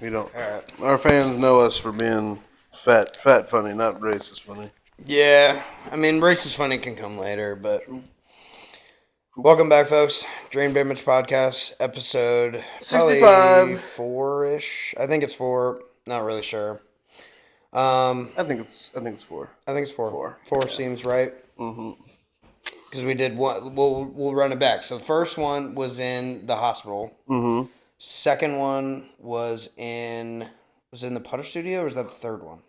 We don't. All right. Our fans know us for being fat funny, not racist funny. Yeah, I mean, racist funny can come later, but True. welcome back, folks. Drain Bamage Podcast, episode probably 65. four-ish. I think it's four. Not really sure. Um, I think it's four. I think it's four. Four. Four Yeah. seems right Mm-hmm. because we did one. We'll run it back. So the first one was in the hospital. Mm-hmm. Second one was in the putter studio, or was that the third one?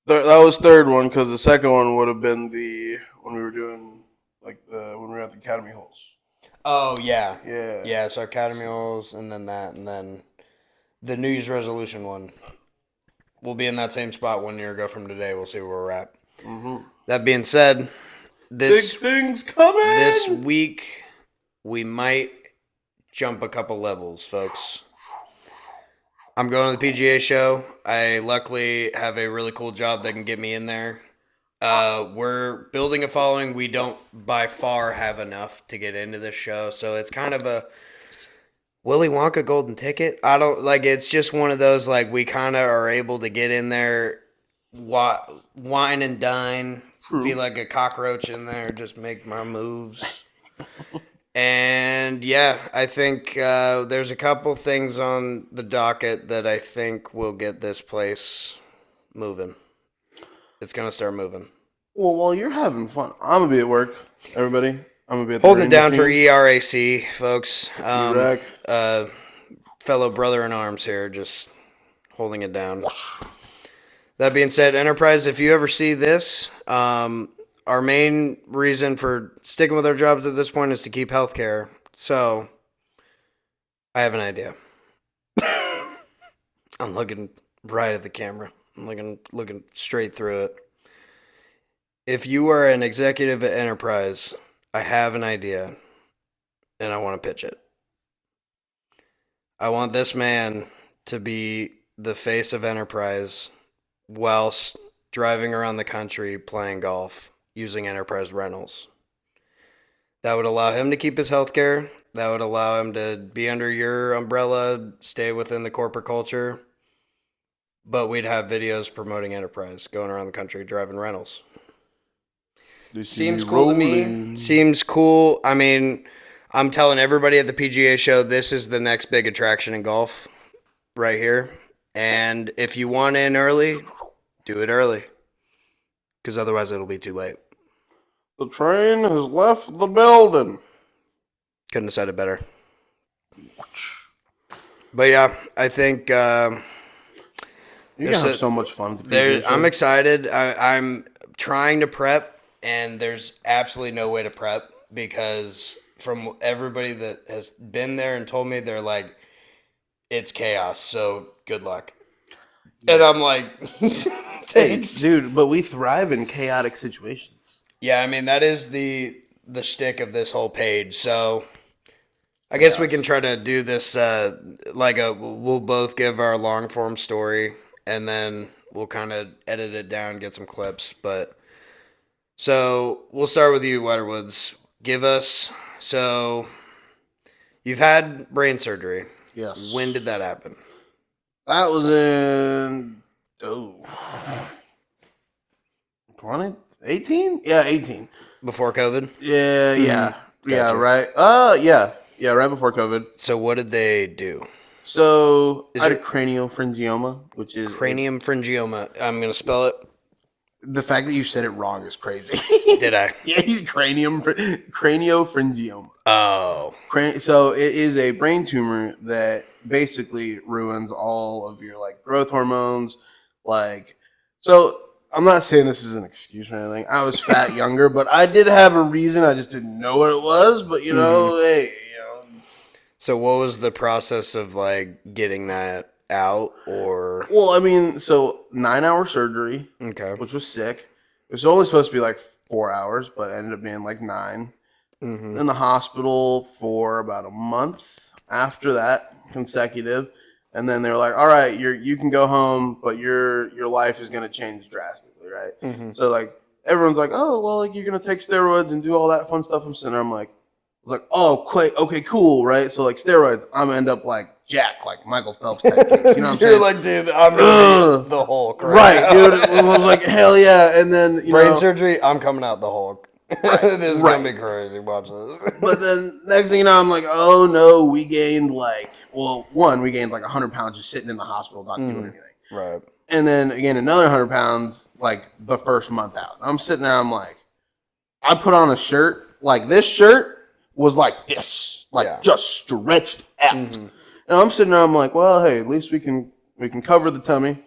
That was third one because the second one would have been the when we were doing when we were at the Academy holes. Oh yeah, Yeah. yeah. So Academy Halls, and then that, and then the New Year's resolution one. We'll be in that same spot 1 year ago from today. We'll see where we're at. Mm-hmm. That being said, Big things coming. this week we might jump a couple levels, folks. I'm going to the PGA show. I luckily have a really cool job that can get me in there. We're building a following. We don't by far have enough to get into this show, so it's kind of a Willy Wonka golden ticket. I don't like. It's just one of those like we kind of are able to get in there, wine and dine, True. be like a cockroach in there, just make my moves. And yeah, I think there's a couple things on the docket that I think will get this place moving. It's gonna start moving. Well, while you're having fun, I'm gonna be at work. Everybody, I'm gonna be at the Holding it green down for machine. ERAC, folks. Iraq. Fellow brother in arms here, just holding it down. That being said, Enterprise, if you ever see this, our main reason for sticking with our jobs at this point is to keep healthcare. So, I have an idea. I'm looking right at the camera. I'm looking straight through it. If you are an executive at Enterprise, I have an idea, and I want to pitch it. I want this man to be the face of Enterprise whilst driving around the country playing golf using Enterprise rentals. That would allow him to keep his health care. That would allow him to be under your umbrella, stay within the corporate culture. But we'd have videos promoting Enterprise, going around the country driving rentals. Seems cool to me. Seems cool. I mean, I'm telling everybody at the PGA show this is the next big attraction in golf right here. And if you want in early, do it early. Because otherwise it'll be too late. The train has left the building. Couldn't have said it better. But yeah, I think You're gonna have so much fun at the PGA show. I'm excited. I'm trying to prep, and there's absolutely no way to prep because from everybody that has been there and told me, they're like, it's chaos, so good luck. And I'm like, Hey, thanks. dude, but we thrive in chaotic situations. Yeah, I mean, that is the shtick of this whole page. So I guess we can try to do this we'll both give our long form story, and then we'll kind of edit it down, get some clips. But so we'll start with you, Weatherwoods. So you've had brain surgery. Yes. When did that happen? That was in 2018? Yeah, 18. Before COVID? Yeah, yeah. Yeah, Gotcha. right. Yeah, right before COVID. So what did they do? So Is I had a it- craniopharyngioma, which is Cranium pharyngioma. I'm going to spell it. the fact that you said it wrong is crazy. Did I? Yeah, he's craniopharyngioma. Oh. So it is a brain tumor that basically ruins all of your like growth hormones. So I'm not saying this is an excuse or anything. I was fat younger, but I did have a reason. I just didn't know what it was. But hey, So what was the process of like getting that out or Well, I mean, so 9-hour surgery, okay. which was sick. It was only supposed to be like 4 hours, but it ended up being like 9. Mm-hmm. In the hospital for about a month after that, consecutive. And then they were like, all right, you can go home, but your life is going to change drastically, right? Mm-hmm. So, like, everyone's like, oh, well, like, you're going to take steroids and do all that fun stuff. I'm sitting there, I'm like, oh, quick, okay, cool, right? So, like, steroids, I'm going to end up, like, Jack, like Michael Phelps type case. You know what I'm You're saying? like, dude, I'm really the Hulk, Right, dude. I was like, hell yeah. And then, brain surgery, I'm coming out the Hulk. Right, This is gonna be crazy. Watch this. But then next thing you know, I'm like, oh no, we gained like, well, one, we gained like 100 pounds just sitting in the hospital, not doing anything. Right. And then again, another 100 pounds like the first month out. I'm sitting there, I'm like, I put on a shirt, like this shirt was like this, like just stretched out. And I'm sitting there, I'm like, well, hey, at least we can cover the tummy.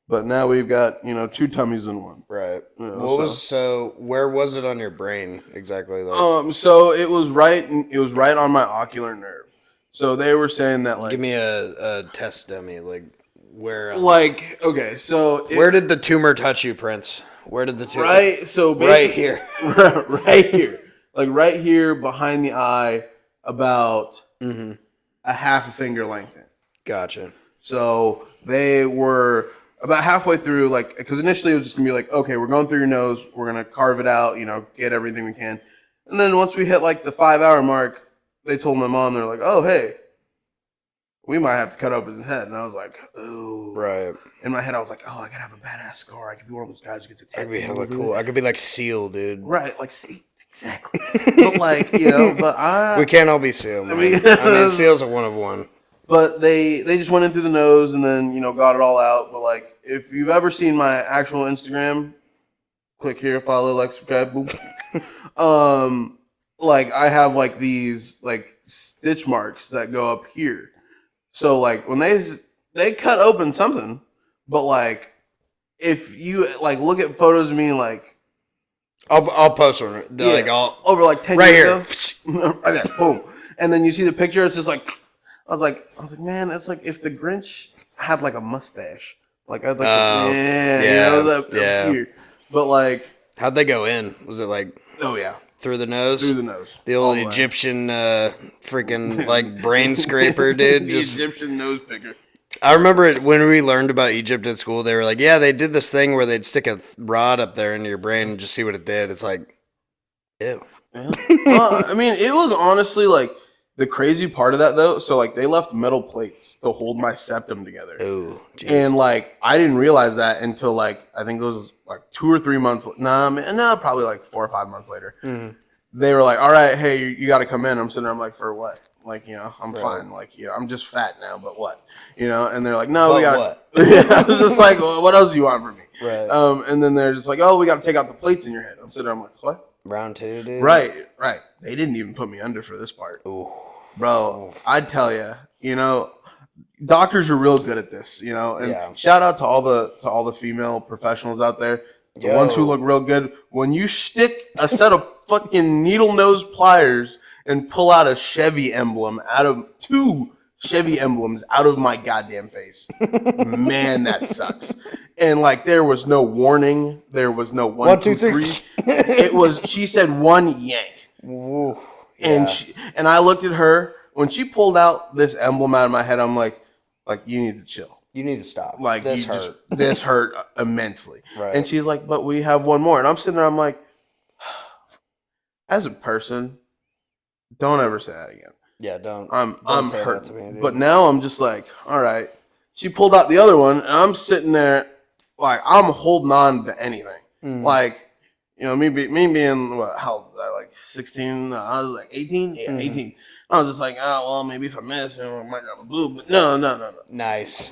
But now we've got, 2 tummies in one. Right. You know, Where was it on your brain exactly? Like, so it was right on my ocular nerve. So they were saying that, like, give me a test dummy, like where like, okay, so where did the tumor touch you, Prince? Where did the tumor right here. Right here. Like right here behind the eye, about a half a finger length in. Gotcha. So they were about halfway through, like, because initially it was just gonna be like, okay, we're going through your nose, we're gonna carve it out, get everything we can. And then once we hit like the 5-hour mark, they told my mom, they're like, oh, hey, we might have to cut open his head. And I was like, oh. Right. In my head, I was like, oh, I gotta have a badass scar. I could be one of those guys who gets a tattoo. I'd be hella cool. I could be like Seal, dude. Right, like, see, exactly. But like, but we can't all be Seal, man. I mean, Seal's a one of one. But they just went in through the nose and then, got it all out. But like, if you've ever seen my actual Instagram, click here, follow, like, subscribe, boom. Like, I have like these like stitch marks that go up here. So like when they cut open something, but like if you like look at photos of me, like I'll post one. Like over like 10 right years ago. Right there, boom. And then you see the picture, it's just like I was like, man, it's like if the Grinch had like a mustache. Like I'd like here. But like, how'd they go in? Was it like through the nose? Through the nose. The old Egyptian freaking like brain scraper, dude. The Egyptian nose picker. I remember it when we learned about Egypt in school. They were like, yeah, they did this thing where they'd stick a rod up there into your brain and just see what it did. It's like, ew. Yeah. I mean, it was honestly like the crazy part of that though. So like they left metal plates to hold my septum together. Oh, and like I didn't realize that until like I think it was like 2 or 3 months. Probably like 4 or 5 months later. They were like, "All right, hey, you got to come in." I'm sitting there. I'm like, "For what?" Like, I'm fine. Like, I'm just fat now, but what? And they're like, "No, but we got." What? I was just like, well, "What else do you want from me?" Right. And then they're just like, "Oh, we got to take out the plates in your head." I'm sitting there. I'm like, "What?" Round 2, dude. Right. They didn't even put me under for this part. Ooh. Bro, I'd tell you, doctors are real good at this, and shout out to all the female professionals out there, the ones who look real good. When you stick a set of fucking needle nose pliers and pull out a Chevy emblem out of 2 Chevy emblems out of my goddamn face, man, that sucks. And like, there was no warning, there was no 1, 2, 3. It was, she said 1 yank. Ooh. And and I looked at her when she pulled out this emblem out of my head. I'm like, you need to chill. You need to stop. Like, this hurt. This hurt immensely. Right. And she's like, but we have 1 more. And I'm sitting there. I'm like, as a person, don't ever say that again. Yeah, don't. I'm hurt. But now I'm just like, all right. She pulled out the other one, and I'm sitting there like I'm holding on to anything. Like. Me being, how old was I, like 16? I was like 18? Yeah, 18. I was just like, oh, well, maybe if I miss, I might drop a boob. But no. Nice.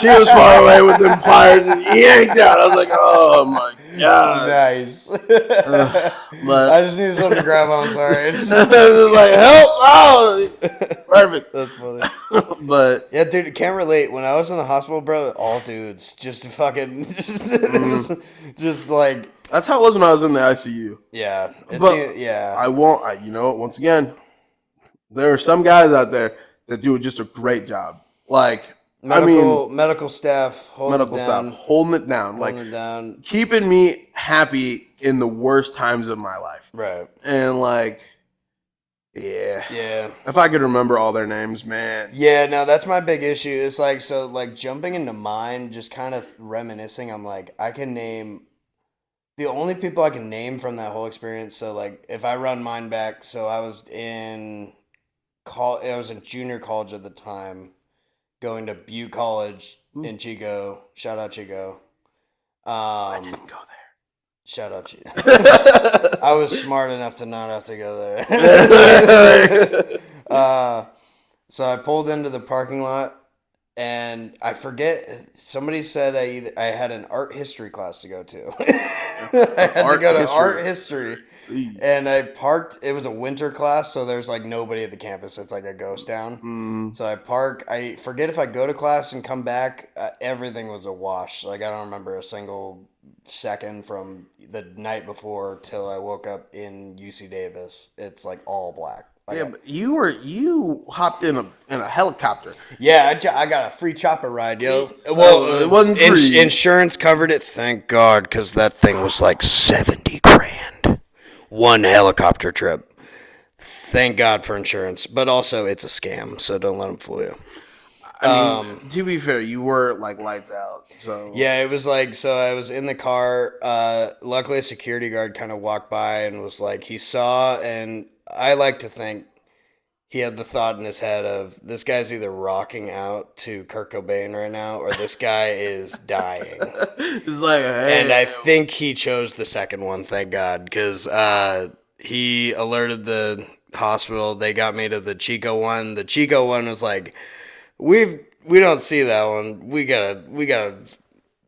She was far away with them pliers and yanked out. I was like, oh, my God. Nice. But I just needed something to grab on, sorry. It's just like, help! Oh! Perfect. That's funny. But yeah, dude, can't relate. When I was in the hospital, bro, all dudes just fucking just like that's how it was when I was in the ICU. Yeah. I won't. Once again, there are some guys out there that do just a great job. Like medical staff holding it down, keeping me happy in the worst times of my life. Right. And like. Yeah. If I could remember all their names, man. Yeah, no, that's my big issue. It's like, so like jumping into mine, just kind of reminiscing. I'm like, I can name the only people I can name from that whole experience. So like, if I run mine back, so I was in I was in junior college at the time, going to Butte College in Chico. Shout out Chico. I didn't go Shout out Chico. there. I was smart enough to not have to go there. So I pulled into the parking lot, and I forget. Somebody said I had an art history class to go to. I had to go to art history. And I parked. It was a winter class, so there's like nobody at the campus. It's like a ghost town. So I park. I forget if I go to class and come back. Everything was a wash. Like I don't remember a single second from the night before till I woke up in UC Davis. It's like all black. Like Yeah, but you hopped in a helicopter. yeah, I got a free chopper ride, yo. Well, it wasn't free. Insurance covered it, thank God, because that thing was like 70 grand. One helicopter trip. Thank God for insurance, but also it's a scam, so don't let them fool you. I mean, to be fair, you were like lights out. So Yeah, it was like, so I was in the car. Luckily, a security guard kind of walked by and was like, he saw, and I like to think he had the thought in his head of this guy's either rocking out to Kurt Cobain right now or this guy is dying. it's like, hey, And I think he chose the second one, thank God, because he alerted the hospital. They got me to the Chico one. The Chico one was like, we don't see that one. We gotta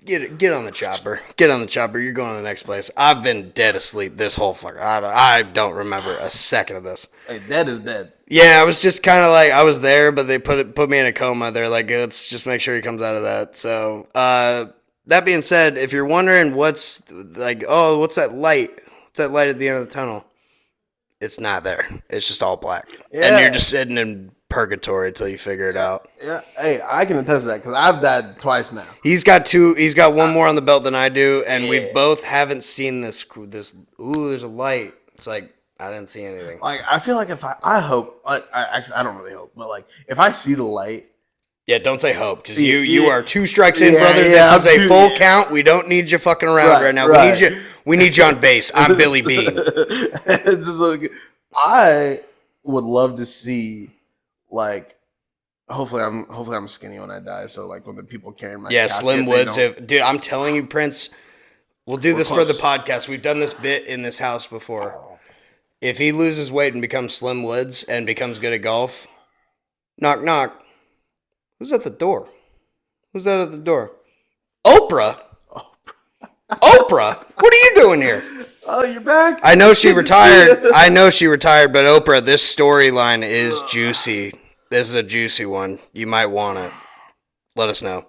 get on the chopper. Get on the chopper. You're going to the next place. I've been dead asleep this whole fucker. I don't remember a second of this. hey, dead is dead. Yeah, I was just kind of like, I was there, but they put me in a coma. They're like, let's just make sure he comes out of that. So, that being said, if you're wondering what's like, oh, what's that light? What's that light at the end of the tunnel? It's not there. It's just all black. Yeah. And you're just sitting in purgatory until you figure it out. Yeah, hey, I can attest to that because I've died twice now. He's got one more on the belt than I do, and we both haven't seen this. Ooh, there's a light. It's like, I didn't see anything. Like, I feel like if I hope, actually, I don't really hope, but like, if I see the light. Yeah, don't say hope. Just you are 2 strikes in, brother. Yeah, this is a full count. We don't need you fucking around right now. Right. We need you on base. I'm Billy Bean. It's just like, I would love to see, like, hopefully I'm skinny when I die. So like when the people carrying my casket, Slim Woods. Dude, I'm telling you, Prince. We'll do this for the podcast. We've done this bit in this house before. If he loses weight and becomes Slim Woods and becomes good at golf, knock knock. Who's at the door? Who's that at the door? Oprah. Oprah, what are you doing here? Oh, you're back. I know she retired. But Oprah, this storyline is juicy. This is a juicy one. You might want it. Let us know.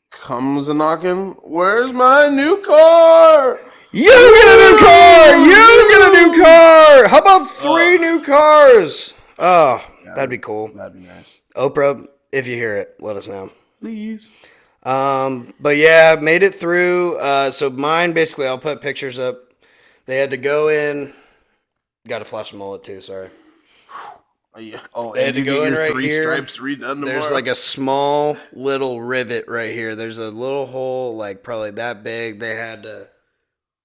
Comes a knocking. Where's my new car? You get a new car. You get a new car. How about 3 new cars? Oh, that'd be cool. That'd be nice. Oprah, if you hear it, let us know. Please. But yeah, made it through. So mine, basically, I'll put pictures up. They had to go in. Got to flash a mullet too. Sorry. Yeah. Oh, they had to go in right 3 here. stripes redone tomorrow. There's like a small little rivet right here. There's a little hole, like probably that big. They had to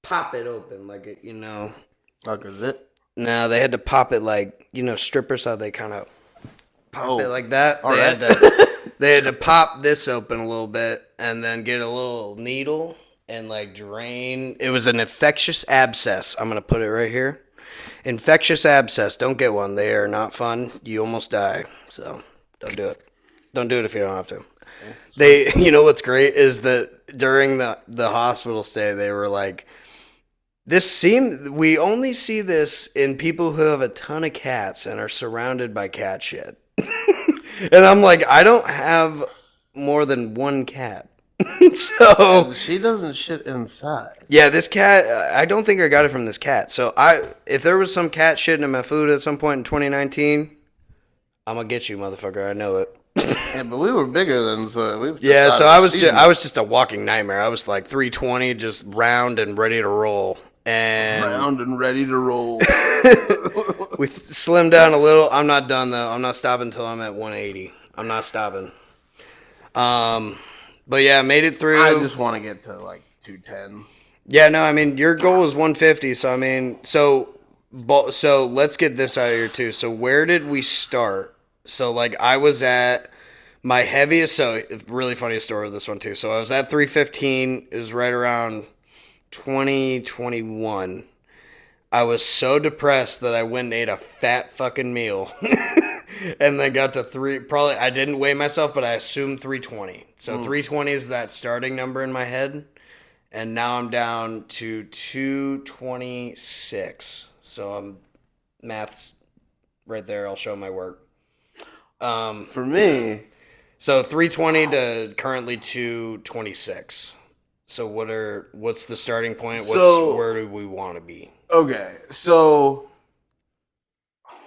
pop it open, like it, you know. Like a zip? No, they had to pop it like, you know, strippers how they kind of pop it like that. They had to pop this open a little bit and then get a little needle and like drain. It was an infectious abscess. I'm gonna put it right here. Infectious abscess. Don't get one. They are not fun. You almost die. So don't do it. Don't do it if you don't have to. You know what's great is that during the hospital stay, they were like, we only see this in people who have a ton of cats and are surrounded by cat shit. And I'm like, I don't have more than 1 cat. So she doesn't shit inside. Yeah, this cat, I don't think I got it from this cat. So if there was some cat shitting in my food at some point in 2019, I'm gonna get you, motherfucker. I know it. Yeah, but we were bigger than so. So I was just a walking nightmare. I was like 320, just round and ready to roll. And round and ready to roll. We slimmed down a little. I'm not done though. I'm not stopping until I'm at 180. I'm not stopping. But yeah, made it through. I just want to get to like 210. Yeah, no, I mean your goal is 150. So I mean, So let's get this out of here too. So where did we start? So like I was at my heaviest. So really funny story with this one too. So I was at 315. It was right around 2021. I was so depressed that I went and ate a fat fucking meal. And then got to probably I didn't weigh myself, but I assumed 320. So 320 is that starting number in my head. And now I'm down to 226. So I'm math's right there. I'll show my work. For me, so 320 to currently 226. So what's the starting point? Where do we want to be? Okay, so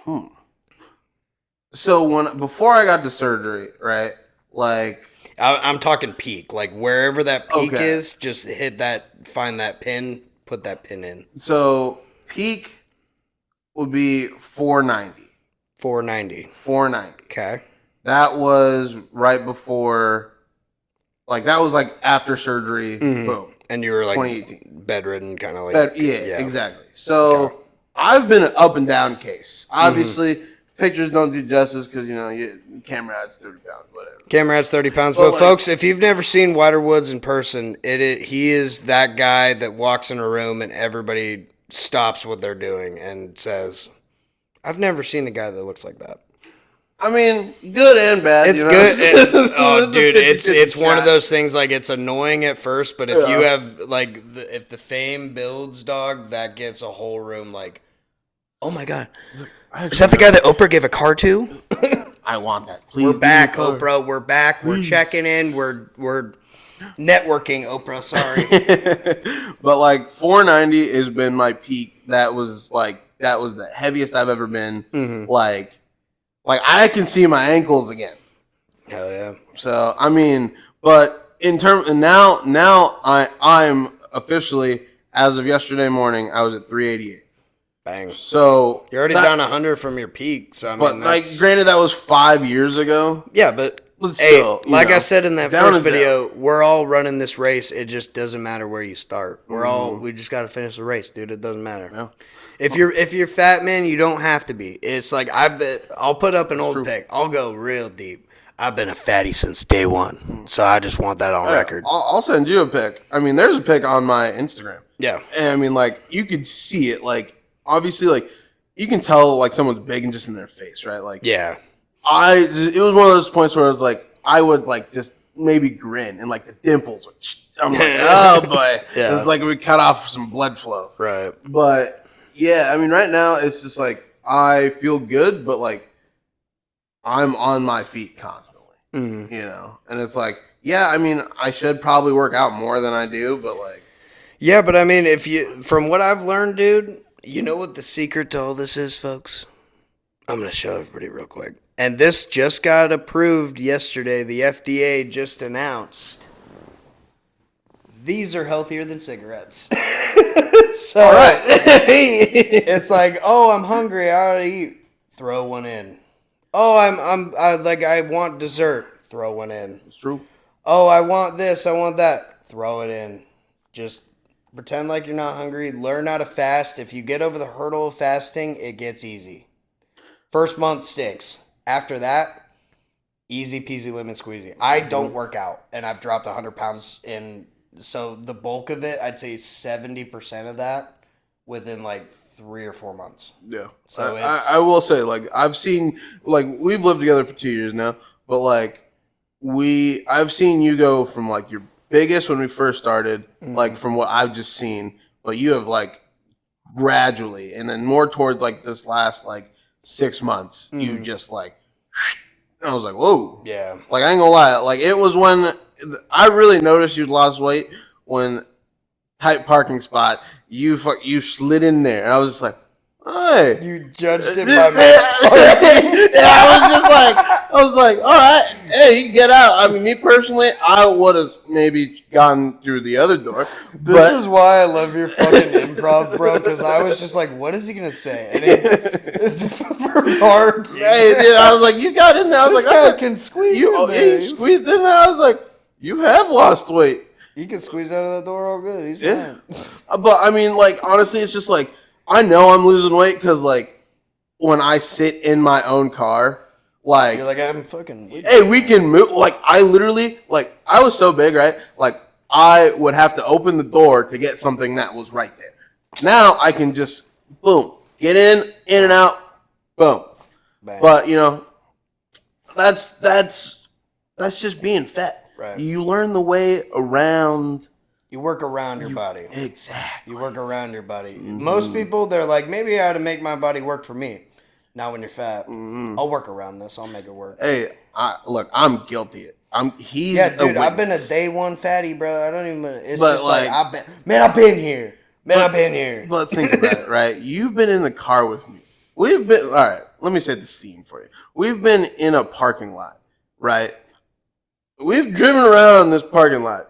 before I got the surgery, right? Like I'm talking peak, like wherever that peak is, just hit that, find that pin, put that pin in. So peak would be 490. 490. 490. Okay. That was right before, like that was like after surgery. Boom. And you were like 2018. bedridden, kind of like. Yeah, exactly. So I've been an up and down case. Obviously, pictures don't do justice because camera adds 30 pounds, whatever. Camera adds 30 pounds. But folks, if you've never seen Wider Woods in person, he is that guy that walks in a room and everybody stops what they're doing and says, "I've never seen a guy that looks like that." I mean, good and bad. It's good. Dude, it's one of those things. Like it's annoying at first, but if you have like if the fame builds, dog, that gets a whole room like, oh my god, is that the guy that Oprah gave a car to? I want that. Please. We're back, Oprah. We're back. Please. We're checking in. We're networking, Oprah. Sorry, but like 490 has been my peak. That was the heaviest I've ever been. Like I can see my ankles again. Hell yeah. So I mean, but in terms, and now I'm officially, as of yesterday morning, I was at 388. Bang. So you're already down 100 from your peak. So I mean, but like, granted, that was 5 years ago. Yeah, but still, hey, like I said in that first video, we're all running this race. It just doesn't matter where you start. We just got to finish the race, dude. It doesn't matter. Yeah. If you're fat, man, you don't have to be. It's like I'll put up an old pic. I'll go real deep. I've been a fatty since day one, so I just want that on record. I'll send you a pic. I mean, there's a pic on my Instagram. Yeah, and I mean, like you could see it. Like obviously, like you can tell like someone's big and just in their face, right? Like yeah, it was one of those points where I was like, I would like just maybe grin and like the dimples would. I'm like, oh boy, yeah. It's like we cut off some blood flow, right? But. Yeah, I mean, right now it's just like I feel good, but like I'm on my feet constantly, and it's like, yeah, I mean, I should probably work out more than I do, but like, yeah, but I mean, from what I've learned, dude, you know what the secret to all this is, folks? I'm gonna show everybody real quick, and this just got approved yesterday. The FDA just announced these are healthier than cigarettes. So, all right. It's like, oh, I'm hungry. I ought to eat. Throw one in. Oh, I want dessert. Throw one in. It's true. Oh, I want this. I want that. Throw it in. Just pretend like you're not hungry. Learn how to fast. If you get over the hurdle of fasting, it gets easy. First month sticks. After that, easy peasy lemon squeezy. I don't work out, and I've dropped 100 pounds in. So the bulk of it, I'd say 70% of that within like 3 or 4 months. Yeah. So I will say, like, I've seen, like, we've lived together for 2 years now, but like I've seen you go from like your biggest when we first started, like from what I've just seen, but you have like gradually, and then more towards like this last like 6 months, you just like, I was like, whoa. Yeah. Like, I ain't gonna lie, like it was when I really noticed you'd lost weight when tight parking spot, you slid in there, and I was just like, hey. You judged it by my Yeah, I was like, all right, hey, you can get out. I mean, me personally, I would have maybe gone through the other door. This is why I love your fucking improv, bro, because I was just like, what is he going to say? And it's hard. Hey, dude, I was like, you got in there. I was this like, guy can squeeze in there. He squeezed in there. I was like, you have lost weight. He can squeeze out of that door all good. He's fine. But, I mean, like, honestly, it's just like, I know I'm losing weight because like when I sit in my own car, like You're like, I'm fucking. hey, we can move. Like I literally, like I was so big, right? Like I would have to open the door to get something that was right there. Now I can just boom, get in and out, boom. Bang. But you know, that's just being fat. Right. You learn the way around. You work around your body. Exactly. You work around your body. Most people, they're like, maybe I ought to make my body work for me. Not when you're fat. I'll work around this. I'll make it work. Hey, look, I'm guilty. He's yeah, dude. I've been a witness. day one fatty, bro. I don't even. It's But, just like I've been here. I've been here. But think about it, right? You've been in the car with me. We've been all right. Let me set the scene for you. We've been in a parking lot, right? We've driven around this parking lot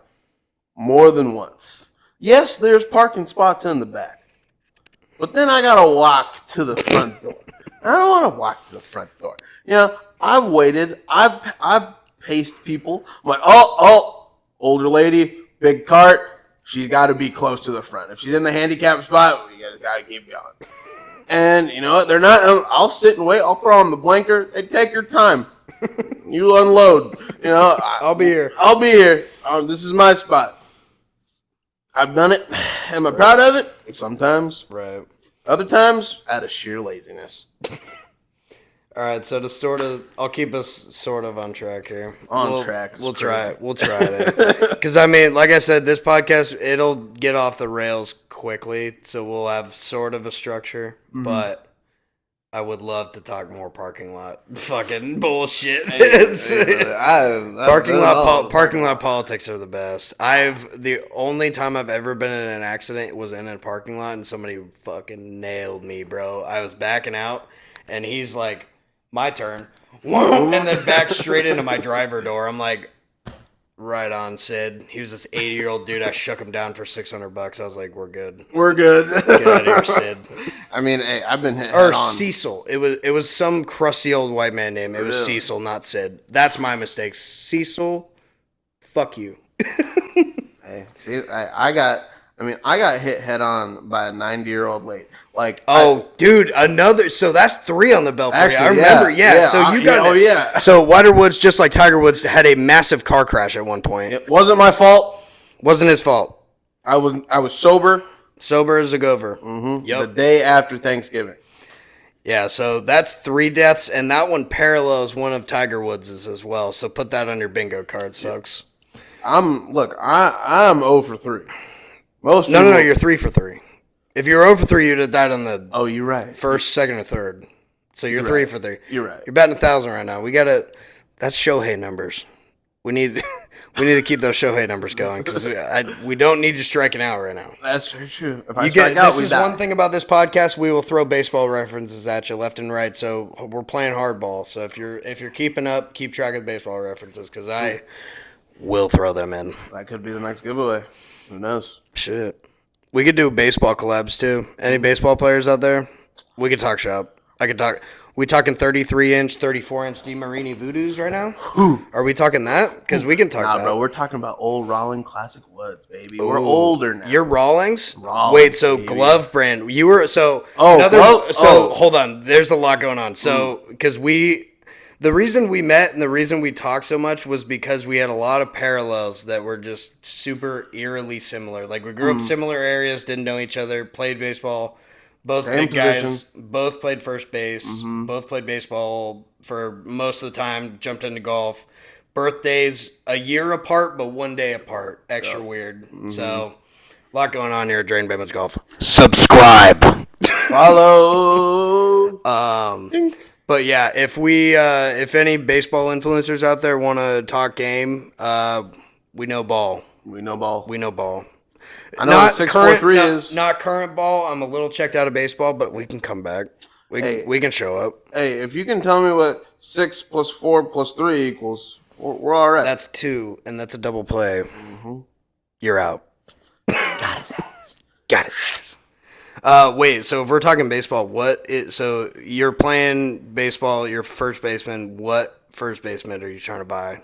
more than once. Yes, there's parking spots in the back, but then I gotta walk to the front door. I don't want to walk to the front door. You know, I've waited. I've paced people. I'm like, oh, older lady, big cart. She's got to be close to the front. If she's in the handicap spot, we got to keep going. And you know what? They're not. I'll sit and wait. I'll throw on the blinker. Hey, take your time. You unload. You know, I'll be here. I'll be here. This is my spot. I've done it. Am I proud of it? Sometimes. Right. Other times, out of sheer laziness. All right, so to sort of, I'll keep us sort of on track here. On track. We'll try it. We'll try it. Because, I mean, like I said, this podcast, it'll get off the rails quickly, so we'll have sort of a structure. Mm-hmm. But I would love to talk more parking lot fucking bullshit. Parking lot politics are the best. The only time I've ever been in an accident was in a parking lot, and somebody fucking nailed me, bro. I was backing out, and he's like, my turn. And then back straight into my driver door. I'm like, right on, Sid. He was this 80-year-old dude. I shook him down for $600. I was like, we're good. We're good. Get out of here, Sid. I mean, hey, I've been hit Or on. Cecil. It was some crusty old white man name. It was Cecil, not Sid. That's my mistake. Cecil, fuck you. Hey, see, I got hit head on by a 90-year-old lady. Like, dude, another. So that's 3 on the belt for you. I Actually, remember. Yeah. yeah, So you got. yeah. So Whiter Woods, just like Tiger Woods, had a massive car crash at one point. It wasn't my fault. Wasn't his fault. I was sober. Sober as a gopher. Mm-hmm. Yep. The day after Thanksgiving. Yeah, so that's 3 deaths, and that one parallels one of Tiger Woods's as well. So put that on your bingo cards, folks. I'm 0 for 3. Most No, you're 3 for 3. If you were 0 for 3, you'd have died on the you're right. first, second, or third. So you're 3 for 3. You're right. You're batting 1,000 right now. That's Shohei numbers. We need to keep those Shohei numbers going because we don't need you striking out right now. That's very true. If This is one thing about this podcast. We will throw baseball references at you left and right. So we're playing hardball. So if you're keeping up, keep track of the baseball references because I will throw them in. That could be the next giveaway. Who knows? Shit. We could do baseball collabs too. Any baseball players out there? We could talk shop. I could talk. We talking 33-inch, 34-inch DeMarini Voodoos right now? Are we talking that? Because we can talk that. Bro. We're talking about old Rawling Classic Woods, baby. We're older now. You're Rawlings? Rawlings, so baby. Glove brand. You were so. Hold on. There's a lot going on. So because the reason we met and the reason we talked so much was because we had a lot of parallels that were just super eerily similar. Like we grew up similar areas, didn't know each other, played baseball. Both Same big guys, position. both played first base, both played baseball for most of the time, jumped into golf. Birthdays a year apart, but 1 day apart. Extra weird. So, a lot going on here at Drain Bamage Golf. Subscribe. Follow. But yeah, if any baseball influencers out there want to talk game, we know ball. We know ball. I know what 643 is. Not current ball. I'm a little checked out of baseball, but we can come back. We can show up. Hey, if you can tell me what 6 + 4 + 3 equals, we're all right. That's 2, and that's a double play. You're out. Got his ass. Got his ass. Wait, so if we're talking baseball, so you're playing baseball, you're first baseman. What first baseman are you trying to buy?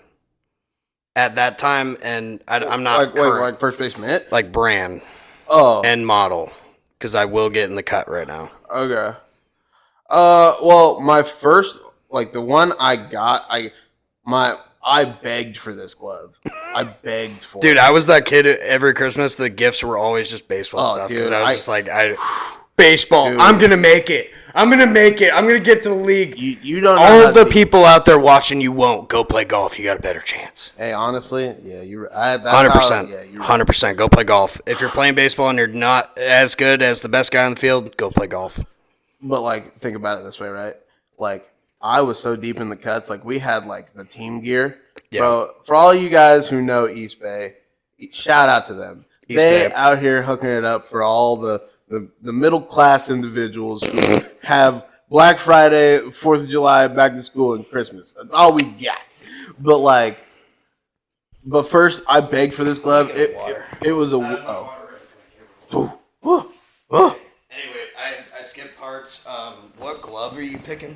At that time, and I'm not like first base mitt, like brand and model, because I will get in the cut right now. Okay. Well, my first, like the one I got, I begged for this glove. I begged for Dude, it. I was that kid every Christmas. The gifts were always just baseball stuff because dude, I was just like, baseball. Dude. I'm gonna make it. I'm gonna make it. I'm gonna get to the league. You don't know All of the people out there watching, you won't go play golf. You got a better chance. Hey, honestly, yeah, you're 100%. Yeah, you're 100%. Go play golf. If you're playing baseball and you're not as good as the best guy on the field, go play golf. But like, think about it this way, right? Like, I was so deep in the cuts. Like, we had like the team gear. Yeah. Bro, for all you guys who know East Bay, shout out to them. They out here hooking it up for all the middle class individuals who have Black Friday, 4th of July, back to school, and Christmas. That's all we got. But first, I begged for this glove. It was a Anyway, I skipped parts. What glove are you picking?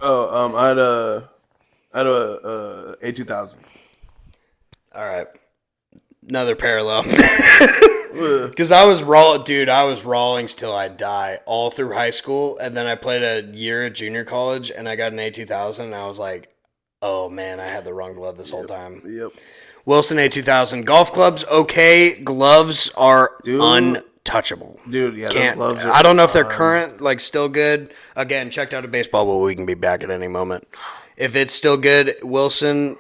I had a A2000. All right. Another parallel. Because I was Rawlings till I die all through high school. And then I played a year at junior college and I got an A2000. And I was like, oh man, I had the wrong glove this whole time. Yep. Wilson A2000. Golf clubs, okay. Gloves are untouchable. Dude, yeah. I don't know if they're current, like still good. Again, checked out of baseball, but we can be back at any moment. If it's still good, Wilson,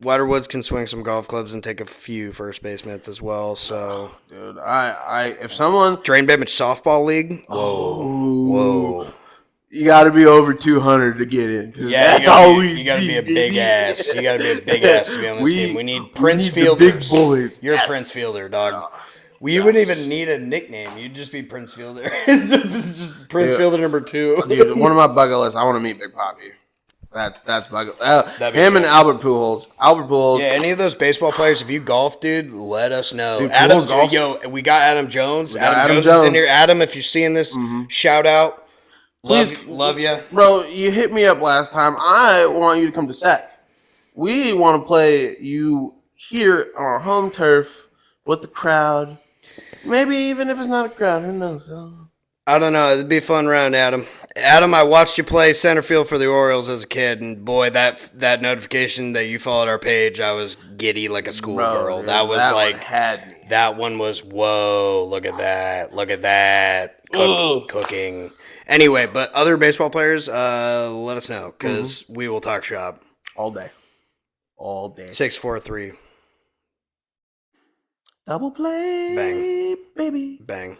Waterwoods can swing some golf clubs and take a few first base mitts as well. So, dude, if someone Drain Bamage softball league, whoa, you got to be over 200 to get in. Yeah, you got to be a big ass. You got to be a big ass to be on this team. We need Prince Fielders. Big bullies. You're a Prince Fielder, dog. You wouldn't even need a nickname. You'd just be Prince Fielder. Just Prince Fielder number 2. Dude, one of my bucket lists, I want to meet Big Poppy. That's bucket. Him and Albert Pujols. Yeah, any of those baseball players, if you golf, dude, let us know. Dude, we got Adam Jones. Adam Jones is in here. Adam, if you're seeing this, shout out. Love you. Bro, you hit me up last time. I want you to come to SAC. We want to play you here on our home turf with the crowd. Maybe even if it's not a crowd, who knows? I don't know. It'd be a fun round, Adam. Adam, I watched you play center field for the Orioles as a kid, and boy, that notification that you followed our page, I was giddy like a schoolgirl. That one was, whoa, look at that. Cooking. Anyway, but other baseball players, let us know, because we will talk shop. All day. 643. Double play. Bang. Baby. Bang.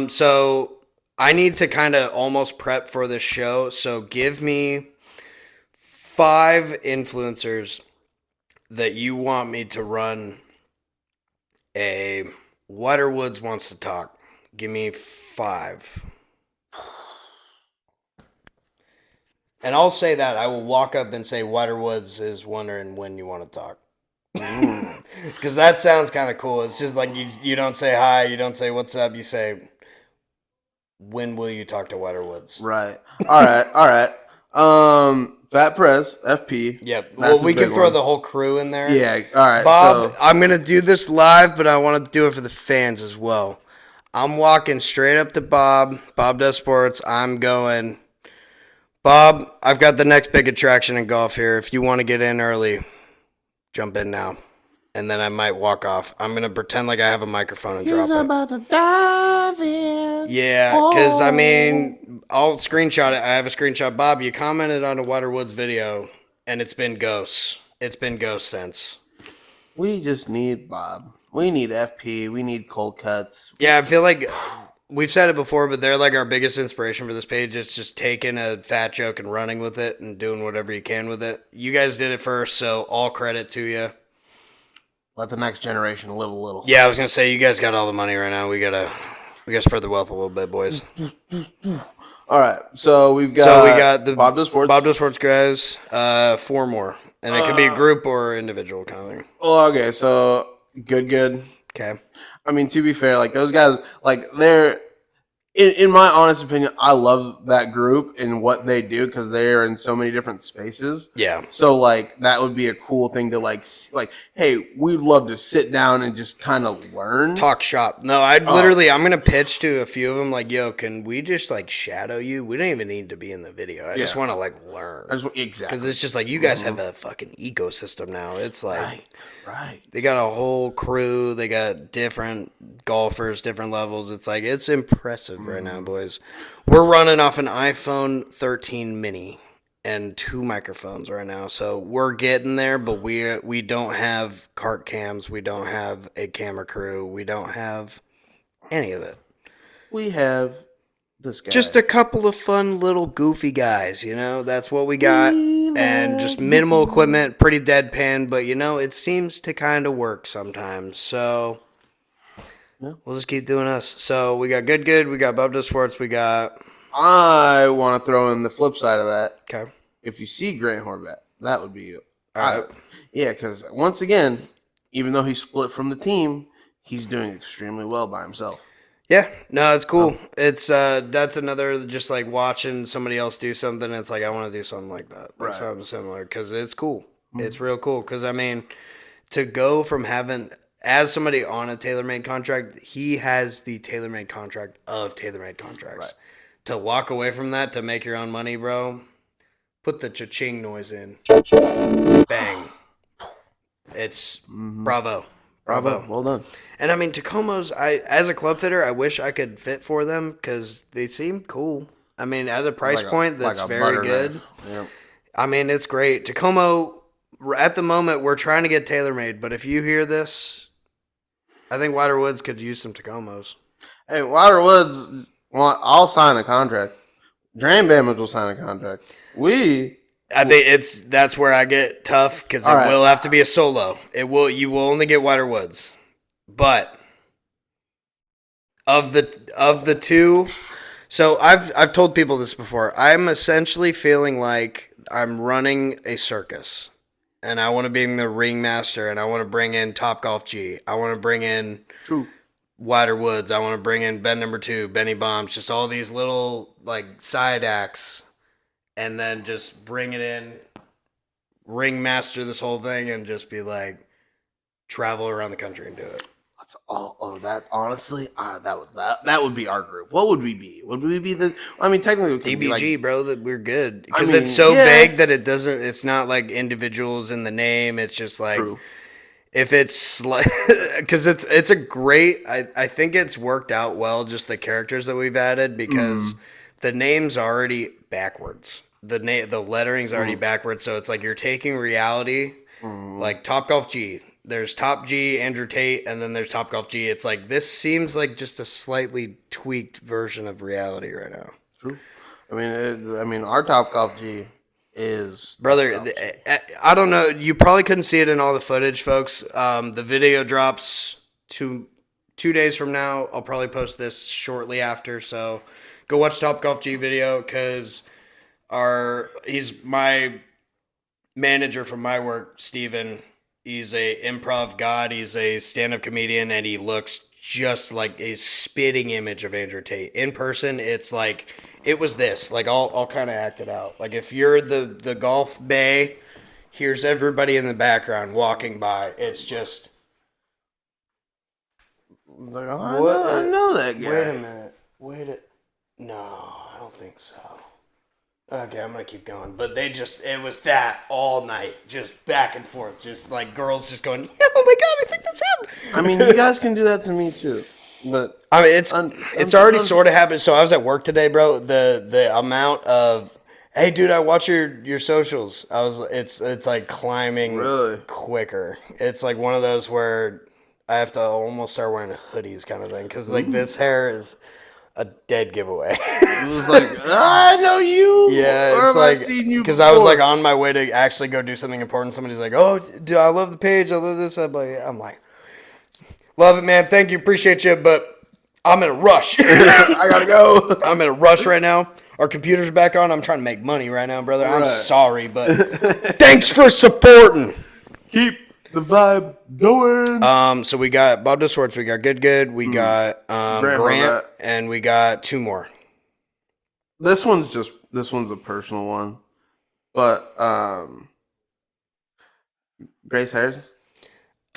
So I need to kind of almost prep for this show. So give me 5 influencers that you want me to run a Waterwoods Wants to Talk. Give me 5. And I'll say that. I will walk up and say Waterwoods is wondering when you want to talk. Because that sounds kind of cool. It's just like you don't say hi, you don't say what's up, you say, when will you talk to Waterwoods? Right. All right. Fat Press, FP. Yep. Well, we can throw the whole crew in there. Yeah. All right. Bob, I'm going to do this live, but I want to do it for the fans as well. I'm walking straight up to Bob. Bob does sports. I'm going, Bob, I've got the next big attraction in golf here. If you want to get in early, jump in now. And then I might walk off. I'm going to pretend like I have a microphone and drop it. About to dive in. Yeah, because, I mean, I'll screenshot it. I have a screenshot. Bob, you commented on a Waterwoods video, and it's been ghosts. It's been ghosts since. We just need Bob. We need FP. We need cold cuts. Yeah, I feel like we've said it before, but they're like our biggest inspiration for this page. It's just taking a fat joke and running with it and doing whatever you can with it. You guys did it first, so all credit to you. Let the next generation live a little. Yeah, I was gonna say you guys got all the money right now. We gotta spread the wealth a little bit, boys. All right, so we got the Bob Does Sports. Bob Does Sports guys. 4 more, and it could be a group or individual kind of thing. Oh, okay. So good. Okay. I mean, to be fair, like those guys, like they're in my honest opinion, I love that group and what they do because they are in so many different spaces. Yeah. So like that would be a cool thing to like hey, we'd love to sit down and just kind of learn. Talk shop. No, I'm going to pitch to a few of them like, yo, can we just like shadow you? We don't even need to be in the video. I just want to like learn. Exactly. Because it's just like, you guys have a fucking ecosystem now. It's like, right. They got a whole crew. They got different golfers, different levels. It's like, it's impressive right now, boys. We're running off an iPhone 13 mini and 2 microphones right now. So we're getting there, but we don't have cart cams. We don't have a camera crew. We don't have any of it. We have this guy. Just a couple of fun little goofy guys, you know? That's what we got. And just minimal equipment, pretty deadpan, but you know, it seems to kind of work sometimes. So we'll just keep doing us. So we got good. We got Bubba Sports. We got... I want to throw in the flip side of that. Okay. If you see Grant Horvat, that would be you. All right. Yeah, because once again, even though he's split from the team, he's doing extremely well by himself. Yeah, no, it's cool. It's that's another just like watching somebody else do something. It's like I want to do something like that, like something similar, because it's cool. It's real cool. Because I mean, to go from having as somebody on a TaylorMade contract, he has the TaylorMade contract of TaylorMade contracts. Right. To walk away from that to make your own money, bro. Put the cha-ching noise in. Bang. It's bravo. Well done. And I mean, Tacomas, as a club fitter, I wish I could fit for them because they seem cool. I mean, at a price point that's very good. Yep. I mean, it's great. Tacoma, at the moment, we're trying to get TaylorMade, but if you hear this, I think Wider Woods could use some Tacomas. Hey, Wider Woods, well, I'll sign a contract. Dram Bamage will sign a contract. I think that's where I get tough because it will have to be a solo. You will only get Wider Woods, but of the two, so I've told people this before. I'm essentially feeling like I'm running a circus, and I want to be the ringmaster, and I want to bring in Top Golf G. I want to bring in Wider Woods. I want to bring in Ben number 2, Benny Bombs, just all these little like side acts. And then just bring it in, ringmaster this whole thing, and just be like, travel around the country and do it. That's all. Oh, that honestly, that would be our group. What would we be? Would we be the? I mean, technically, DBG, bro. That we're good because it's so vague that it doesn't. It's not like individuals in the name. It's just like if it's because it's a great. I think it's worked out well. Just the characters that we've added because the name's already backwards. The lettering's already backwards, so it's like you're taking reality, like Top Golf G. There's Top G, Andrew Tate, and then there's Top Golf G. It's like this seems like just a slightly tweaked version of reality right now. True. I mean, our Top Golf G is brother. I don't know. You probably couldn't see it in all the footage, folks. The video drops 2 days from now. I'll probably post this shortly after, so go watch Top Golf G video because he's my manager from my work, Steven. He's a improv god. He's a stand-up comedian, and he looks just like a spitting image of Andrew Tate. In person, it's like it was this. Like I'll kind of act it out. Like if you're the golf bay, here's everybody in the background walking by. It's just like, I know that guy. Wait a minute. No, I don't think so. Okay, I'm going to keep going. But it was that all night, just back and forth, just like girls just going, oh my God, I think that's him. I mean, you guys can do that to me too. But I mean, it's already sort of happened. So I was at work today, bro. The amount of, hey, dude, I watch your socials. It's like climbing quicker. It's like one of those where I have to almost start wearing hoodies kind of thing. Because like this hair is a dead giveaway. It was like, I know you. Yeah, it's like because I was like on my way to actually go do something important. Somebody's like, "Oh, dude, I love the page. I love this." I'm like, love it, man. Thank you, appreciate you, but I'm in a rush. I gotta go. I'm in a rush right now. Our computer's back on. I'm trying to make money right now, brother. I'm sorry, but thanks for supporting. Keep the vibe going. So we got Bob DeSwartz, we got Good, we got Grant, and we got 2 more. This one's a personal one, but Grace Harris.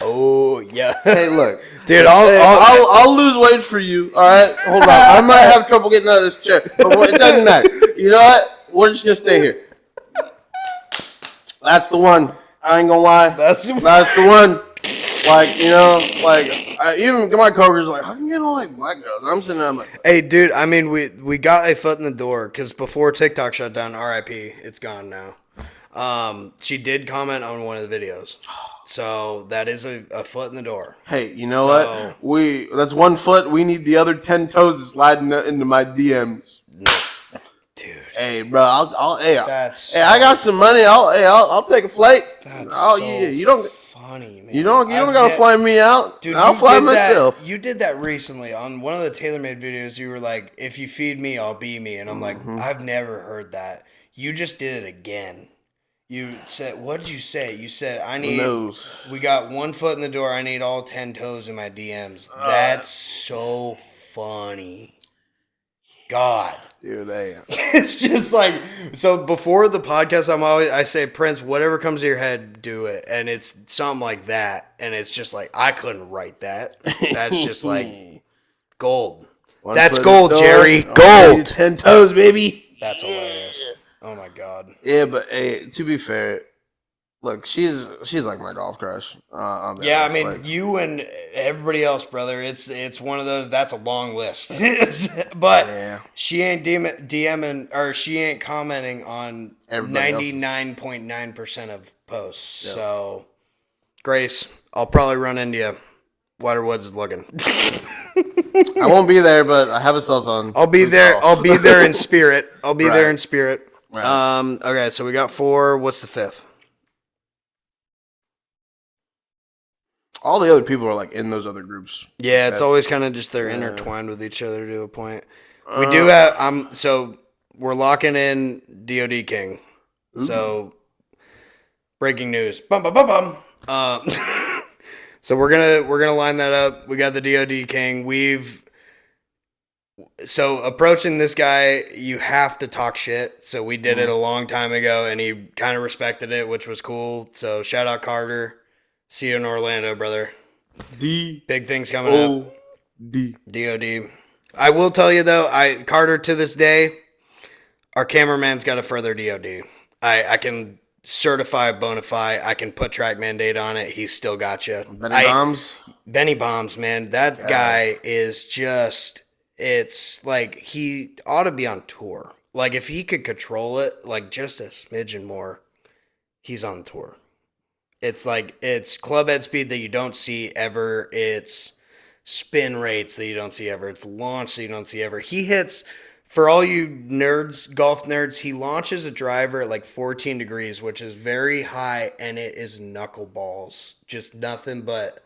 Oh yeah. Hey, look, dude. I'll lose weight for you. All right, hold on. I might have trouble getting out of this chair, but it doesn't matter. You know what? We're just gonna stay here. That's the one. I ain't gonna lie. That's the one. Like, you know, like even my coworkers are like, how can you get all like black girls? I'm sitting there, I'm like, hey, dude. I mean, we got a foot in the door because before TikTok shut down, RIP, it's gone now. She did comment on one of the videos, so that is a foot in the door. Hey, you know what? That's 1 foot. We need the other 10 toes to slide into my DMs. No. Dude. Hey, bro, I got some money. I'll take a flight. You don't funny, man. You don't gotta fly me out. Dude, I'll fly myself. You did that recently on one of the TaylorMade videos. You were like, "If you feed me, I'll be me," and I'm like, I've never heard that. You just did it again. You said, what did you say? You said, we got 1 foot in the door. I need all 10 toes in my DMs. That's so funny. God. Dude, hey. It's just like, so before the podcast, I say, Prince, whatever comes to your head, do it. And it's something like that. And it's just like, I couldn't write that. That's just like gold. That's gold, Jerry. Gold. 10 toes, baby. That's hilarious. Oh my God. Yeah, but hey, to be fair, look, she's like my golf crush. Yeah, honest. I mean, you and everybody else, brother. It's one of those. That's a long list. But yeah. She ain't DMing or she ain't commenting on 99.9% of posts. Yep. So, Grace, I'll probably run into you. Waterwoods is looking. I won't be there, but I have a cell phone. I'll be there. I'll be there in spirit. I'll be there in spirit. Right. Okay, so we got 4. What's the 5th? All the other people are like in those other groups. Yeah, it's always kind of just they're intertwined with each other to a point. We do have so we're locking in DOD King. Ooh. So breaking news. Bum bum bum bum. So we're gonna line that up. We got the DOD King. So approaching this guy, you have to talk shit. So we did it a long time ago, and he kind of respected it, which was cool. So shout out Carter. See you in Orlando, brother. Big things coming up. DOD. I will tell you though, Carter to this day, our cameraman's got a further DOD. I can certify bona fide. I can put track mandate on it. He's still got you. Benny Bombs, man. That guy is just. It's like he ought to be on tour. Like if he could control it, like just a smidgen more, he's on tour. It's like it's club head speed that you don't see ever. It's spin rates that you don't see ever. It's launch that you don't see ever. He hits, for all you nerds, golf nerds, he launches a driver at like 14 degrees, which is very high, and it is knuckleballs. Just nothing but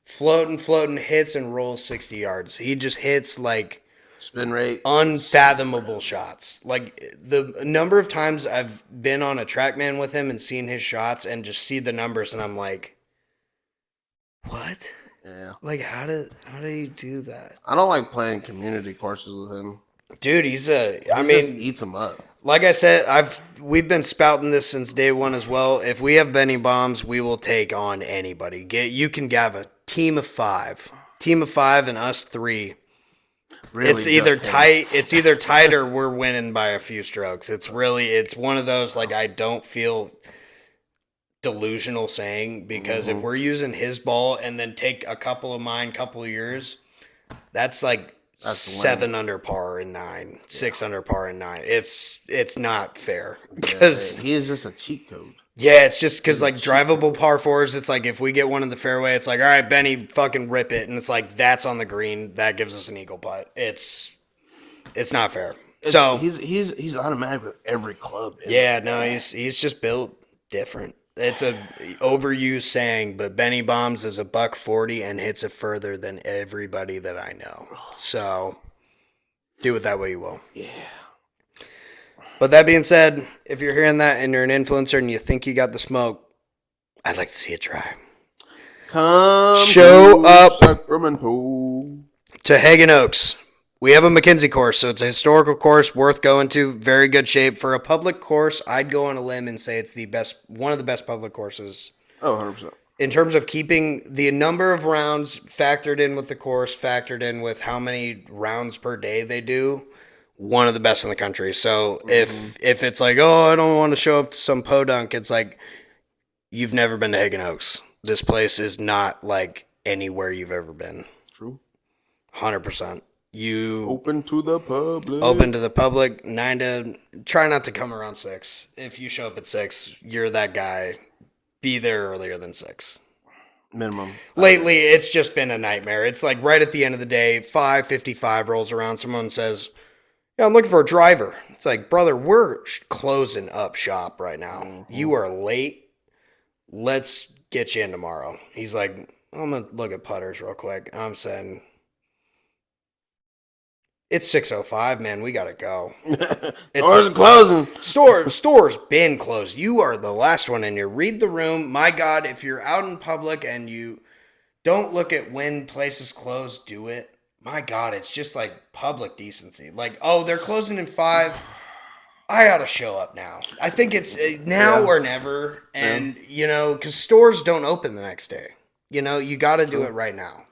floating, hits and rolls 60 yards. He just hits like spin rate, unfathomable shots. Like the number of times I've been on a TrackMan with him and seen his shots and just see the numbers, and I'm like, what? Yeah. Like how do you do that? I don't like playing community courses with him. Dude, he eats them up. Like I said, we've been spouting this since day one as well. If we have Benny Bombs, we will take on anybody. You can have a team of 5, and us 3. Really, it's either tight. It's either tight or we're winning by a few strokes. It's one of those like I don't feel delusional saying because if we're using his ball and then take a couple of mine, couple of yours, that's 7 under par and 9, 6 under par and 9. It's not fair because he is just a cheat code. Yeah, it's just because like drivable par 4s, it's like if we get one in the fairway, it's like all right, Benny, fucking rip it, and it's like that's on the green, that gives us an eagle putt. It's not fair. So he's automatic with every club. He's just built different. It's a overused saying, but Benny Bombs is a $140 and hits it further than everybody that I know. So do it that way you will. Yeah. But that being said, if you're hearing that and you're an influencer and you think you got the smoke, I'd like to see it try. Show up Sacramento to Hagen Oaks. We have a McKenzie course, so it's a historical course worth going to. Very good shape. For a public course, I'd go on a limb and say it's one of the best public courses. Oh, 100%. in terms of keeping the number of rounds factored in with the course, factored in with how many rounds per day they do, one of the best in the country. So if it's like, oh, I don't want to show up to some podunk, it's like, you've never been to Hagen Oaks. This place is not like anywhere you've ever been. True. 100%. You open to the public. Open to the public. 9 to. Try not to come around 6. If you show up at 6, you're that guy. Be there earlier than 6. Minimum. Lately, it's just been a nightmare. It's like right at the end of the day, 5:55 rolls around. Someone says, "Yeah, I'm looking for a driver." It's like, brother, we're closing up shop right now. Mm-hmm. You are late. Let's get you in tomorrow. He's like, I'm going to look at putters real quick. I'm saying, it's 6:05, man. We got to go. Stores closing. Store's been closed. You are the last one in here. Read the room. My God, if you're out in public and you don't look at when places close, do it. My God, it's just like public decency. Like, oh, they're closing in 5. I got to show up now. I think it's now or never. And, you know, because stores don't open the next day. You know, you got to do it right now.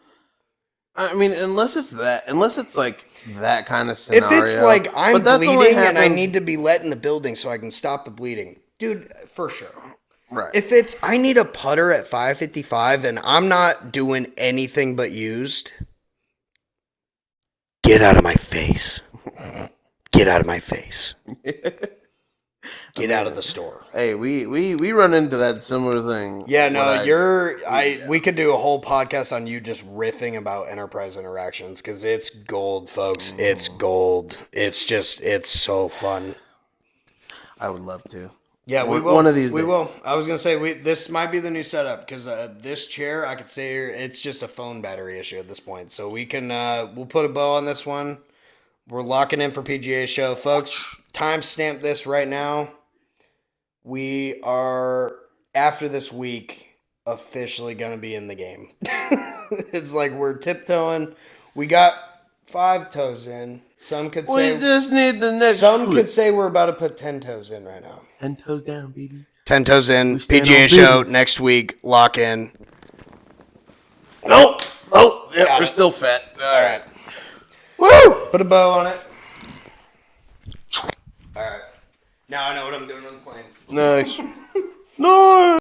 I mean, unless it's like that kind of scenario. If it's like I'm bleeding and I need to be let in the building so I can stop the bleeding, dude, for sure. Right. If it's I need a putter at 5:55 and I'm not doing anything but used, get out of my face. Get out of my face. Get out of the store. Hey, we run into that similar thing. Yeah, no, we could do a whole podcast on you just riffing about enterprise interactions because it's gold, folks. It's gold. It's so fun. I would love to. Yeah, we will. One of these days. We will. I was gonna say this might be the new setup because this chair, I could say it's just a phone battery issue at this point. So we can we'll put a bow on this one. We're locking in for PGA show, folks. Timestamp this right now. We are, after this week, officially going to be in the game. It's like we're tiptoeing. We got 5 toes in. Some could say... We just need the next Some could say we're about to put 10 toes in right now. 10 toes down, baby. 10 toes in. PGA show next week. Lock in. Nope. Yeah, we're still fat. All right. Woo! Put a bow on it. All right. Now I know what I'm doing on the plane. Nice. No.